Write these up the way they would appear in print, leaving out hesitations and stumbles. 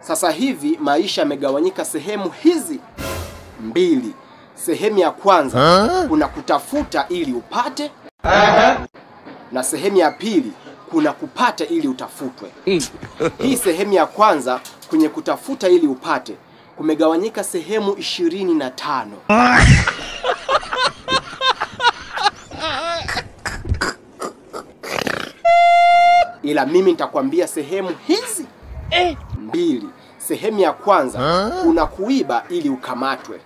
Sasa hivi maisha yamegawanyika sehemu hizi mbili. Sehemu ya kwanza kuna kutafuta ili upate, na sehemu ya pili kuna kupata ili utafutwe. Hii sehemu ya kwanza kwenye kutafuta ili upate kumegawanyika sehemu 25. Ila mimi nitakwambia sehemu hizi mbili. Sehemu ya kwanza kuna kuiba ili ukamatwe.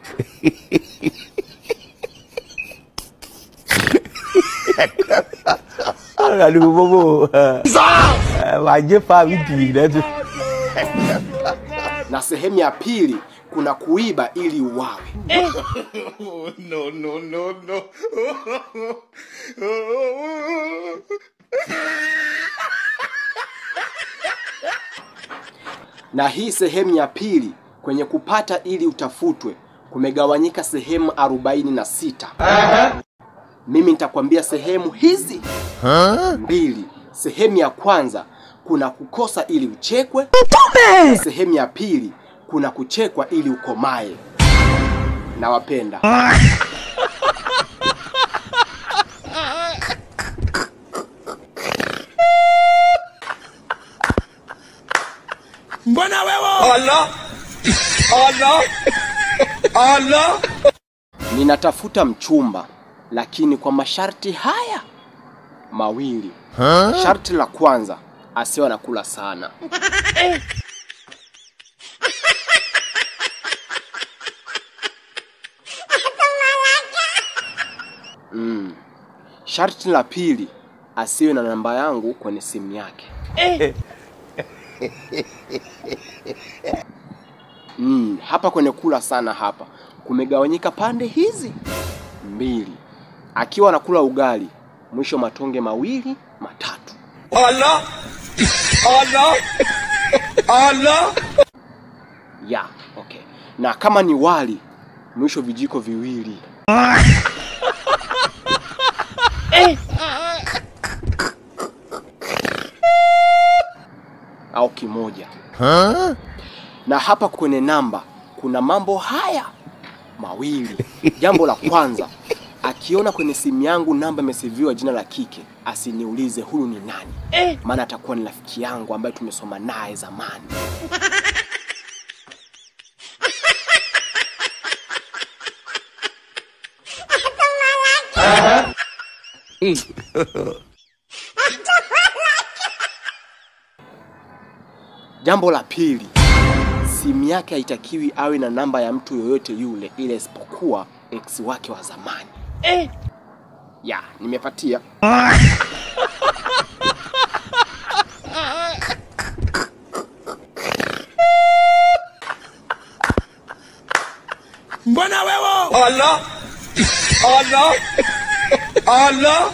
Na sehemu ya pili kuna kuiba ili uwawe. No. Na hii sehemu ya pili kwenye kupata ili utafutwe kumegawanyika sehemu 46. Mimi nitakwambia sehemu hizi mbili. Sehemu ya kwanza kuna kukosa ili uchekwe. Sehemu ya pili kuna kuchekwa ili ukomae. Nawapenda. Mbona wewe? Allah. Ninatafuta mchumba, lakini kwa masharti haya mawili. Sharti la kwanza, asiwe anakula sana. Sharti la pili, asiwe na namba yangu kwenye simu yake. Hapa kwenye kula sana hapa kumegawanyika pande hizi mbili. Akiwa anakula ugali, mwisho matonge 2 matatu. Allah. Ya, okay. Na kama ni wali, mwisho vijiko 2. Au kimoja. Na hapa kwenye namba kuna mambo haya mawili. Jambo la kwanza, akiona kwenye simu yangu namba imeseviwa jina la kike, asiniulize huyu ni nani. Maana atakuwa ni rafiki yangu ambaye tumesoma naye zamani. Jambo la pili, simu yake haitakiwi awe na namba ya mtu yoyote yule ile isipokuwa ex wake wa zamani. Ya, nimepatia. Mbona wewe? Allah.